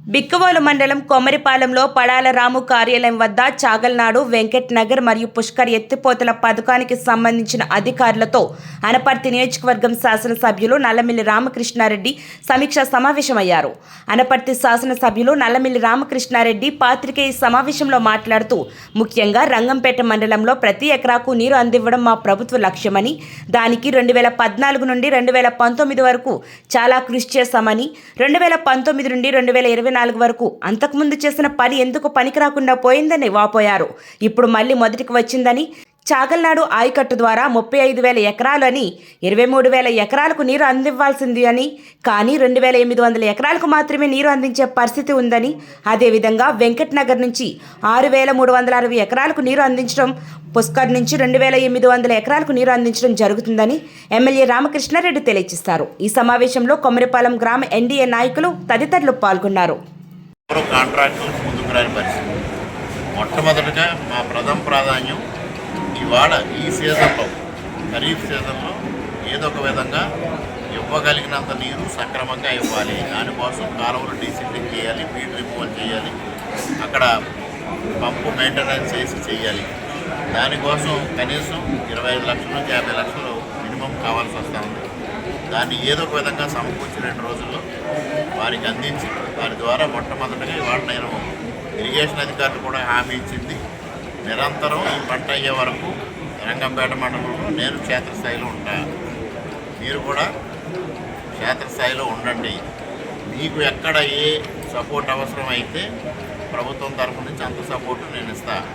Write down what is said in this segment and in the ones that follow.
బిక్కవోలు మండలం కొమరిపాలెంలో పడాల రాము కార్యాలయం వద్ద చాగల్నాడు వెంకట్ నగర్ మరియు పుష్కర్ ఎత్తిపోతల పథకానికి సంబంధించిన అధికారులతో అనపర్తి నియోజకవర్గం శాసనసభ్యులు నల్లమిల్లి రామకృష్ణారెడ్డి సమీక్షా సమావేశమయ్యారు. అనపర్తి శాసనసభ్యులు నల్లమిల్లి రామకృష్ణారెడ్డి పాత్రికేయ సమావేశంలో మాట్లాడుతూ ముఖ్యంగా రంగంపేట మండలంలో ప్రతి ఎకరాకు నీరు అందివ్వడం మా ప్రభుత్వ లక్ష్యమని, దానికి 2014 నుండి 2019 వరకు చాలా కృషి చేశామని, 2019 నుండి 2024 వరకు అంతకుముందు చేసిన పని ఎందుకు పనికి రాకుండా పోయిందని వాపోయారు. ఇప్పుడు మళ్ళీ మొదటికి వచ్చిందని, చాగల్నాడు ఆయకట్టు ద్వారా 35,000 ఎకరాలు అని 23,000 ఎకరాలకు నీరు అందివ్వాల్సింది అని, కానీ 2,800 ఎకరాలకు మాత్రమే నీరు అందించే పరిస్థితి ఉందని, అదేవిధంగా వెంకట్ నగర్ నుంచి 6,360 ఎకరాలకు నీరు అందించడం, పుష్కర్ నుంచి 2,800 ఎకరాలకు నీరు అందించడం జరుగుతుందని ఎమ్మెల్యే రామకృష్ణారెడ్డి తెలియజేశారు. ఈ సమావేశంలో కొమరిపాలెం గ్రామ ఎన్డీఏ నాయకులు తదితరులు పాల్గొన్నారు. మొట్టమొదటిగా మా ప్రథమ ప్రాధాన్యం ఇవాళ ఈ సీజన్లో, ఖరీఫ్ సీజన్లో ఏదో ఒక విధంగా ఇవ్వగలిగినంత నీరు సక్రమంగా ఇవ్వాలి. దానికోసం కాలువలు డీసిల్టింగ్ చేయాలి, ఫీడ్ రిమూవల్ చేయాలి, అక్కడ పంపు మెయింటెనెన్స్ చేయాలి. దానికోసం కనీసం 25 లక్షల నుంచి 50 లక్షలు మినిమం కావాల్సి వస్తూ ఉంది. దాన్ని ఏదో ఒక విధంగా సమకూర్చి 2 రోజుల్లో వారికి అందించి, వారి ద్వారా మొట్టమొదటిగా ఇవాళ నేను ఇరిగేషన్ అధికారులు కూడా హామీ ఇచ్చింది, నిరంతరం ఈ పంట అయ్యే వరకు రంగంపేట మండలంలో నేను క్షేత్రస్థాయిలో ఉంటాను. మీరు కూడా క్షేత్రస్థాయిలో ఉండండి. మీకు ఎక్కడ ఏ సపోర్ట్ అవసరం అయితే ప్రభుత్వం తరఫు నుంచి అంత సపోర్టు నేను ఇస్తాను.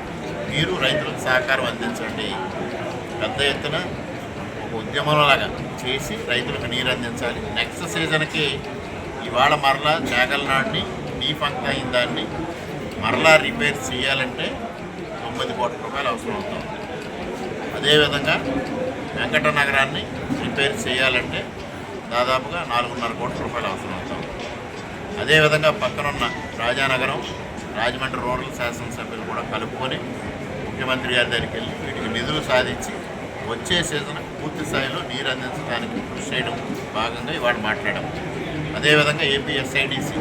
మీరు రైతులకు సహకారం అందించండి. పెద్ద ఎత్తున ఒక ఉద్యమంలాగా చేసి రైతులకు నీరు అందించాలి. నెక్స్ట్ సీజన్కి ఇవాళ మరలా చాగల్నాడుని డీఫంక్ట్ అయిన దాన్ని మరలా రిపేర్ చేయాలంటే 9 కోట్ల రూపాయలు అవసరం అవుతుంది. అదేవిధంగా వెంకట నగరాన్ని రిపేర్ చేయాలంటే దాదాపుగా 4.5 కోట్ల రూపాయలు అవసరం అవుతుంది. అదేవిధంగా పక్కనున్న రాజానగరం, రాజమండ్రి రూరల్ శాసనసభ్యులు కూడా కలుపుకొని ముఖ్యమంత్రి గారి దగ్గరికి వెళ్ళి వీటికి నిధులు సాధించి వచ్చే సీజన్ పూర్తి స్థాయిలో నీరు అందించడానికి కృషి చేయడం భాగంగా ఇవాళ మాట్లాడాం. అదేవిధంగా AP SIDC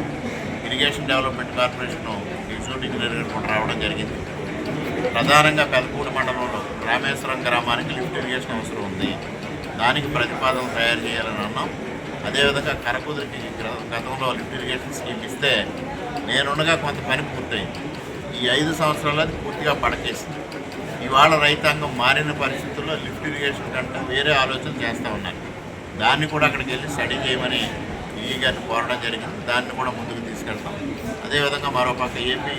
irrigation development corporation executive engineer కూడా రావడం జరిగింది. ప్రధానంగా పెదపూడి మండలంలో రామేశ్వరం గ్రామానికి లిఫ్ట్ ఇరిగేషన్ అవసరం ఉంది. దానికి ప్రతిపాదన తయారు చేయాలని అన్నాం. అదేవిధంగా కరకుదురికి గతంలో లిఫ్ట్ ఇరిగేషన్ స్కీమ్ ఇస్తే నేనుండగా కొంత పని పూర్తయింది. ఈ 5 సంవత్సరాలు అది పూర్తిగా పడకేసింది. ఇవాళ రైతాంగం మారిన పరిస్థితుల్లో లిఫ్ట్ ఇరిగేషన్ కంటే వేరే ఆలోచన చేస్తూ ఉన్నారు. దాన్ని కూడా అక్కడికి వెళ్ళి స్టడీ చేయమని ఈ గారిని కోరడం జరిగింది. దాన్ని కూడా ముందుకు తీసుకెళ్తాం. అదేవిధంగా మరోపక్క ఏపీ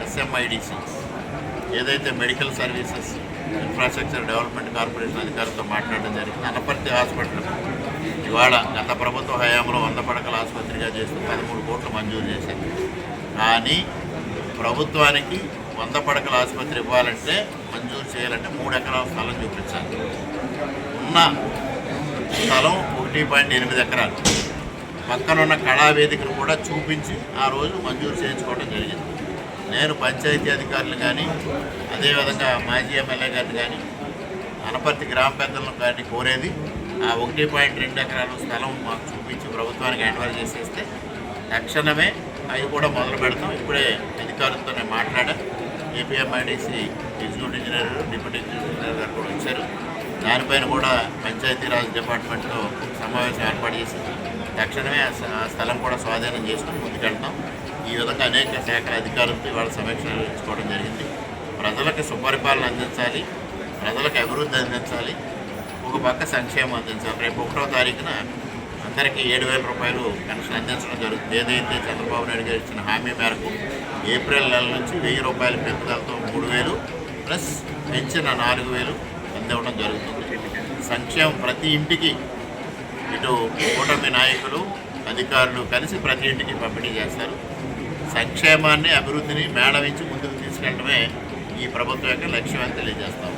ఎస్ఎంఐడిసి ఏదైతే medical services infrastructure development corporation అధికారులతో మాట్లాడడం జరిగింది. అనపర్తి హాస్పిటల్ ఇవాళ గత ప్రభుత్వ హయాంలో 100 పడకల ఆసుపత్రిగా చేస్తూ 13 కోట్లు మంజూరు చేశారు. కానీ ప్రభుత్వానికి 100 పడకల ఆసుపత్రి ఇవ్వాలంటే, మంజూరు చేయాలంటే 3 ఎకరాల స్థలం చూపించాలి. ఉన్న స్థలం 1.8 ఎకరాలు. పక్కనున్న కళావేదికను కూడా చూపించి ఆ రోజు మంజూరు చేయించుకోవడం జరిగింది. నేను పంచాయతీ అధికారులు కానీ, అదేవిధంగా మాజీ ఎమ్మెల్యే గారిని కానీ, అనపర్తి గ్రామ పెద్దలను కానీ కోరేది ఆ 1.2 ఎకరాల స్థలం మాకు చూపించి ప్రభుత్వానికి హ్యాండ్ఓవర్ చేసేస్తే తక్షణమే అవి కూడా మొదలు పెడతాం. ఇప్పుడే అధికారులతో నేను మాట్లాడా. APMIDC executive engineer, deputy executive engineer గారు కూడా వచ్చారు. దానిపైన కూడా పంచాయతీరాజ్ డిపార్ట్మెంట్తో సమావేశం ఏర్పాటు చేసి తక్షణమే ఆ స్థలం కూడా స్వాధీనం చేసుకుని ముందుకెళ్తాం. ఈ విధంగా అనేక శాఖల అధికారులతో ఇవాళ సమీక్షించుకోవడం జరిగింది. ప్రజలకు సుపరిపాలన అందించాలి, ప్రజలకు అభివృద్ధి అందించాలి, ఒక పక్క సంక్షేమం అందించాలి. రేపు 1వ తారీఖున అందరికీ 7,000 రూపాయలు పెన్షన్ అందించడం జరుగుతుంది. ఏదైతే చంద్రబాబు నాయుడు గారు ఇచ్చిన హామీ మేరకు ఏప్రిల్ నెల నుంచి 1,000 రూపాయల పెంపుదలతో 3,000 ప్లస్ పెంచిన 4,000 అందివ్వడం జరుగుతుంది. సంక్షేమం ప్రతి ఇంటికి ఇటు కూటమి నాయకులు, అధికారులు కలిసి ప్రతి ఇంటికి పంపిణీ చేస్తారు. సంక్షేమాన్ని, అభివృద్ధిని మేళవించి ముందుకు తీసుకెళ్ళడమే ఈ ప్రభుత్వం యొక్క లక్ష్యం అని తెలియజేస్తాం.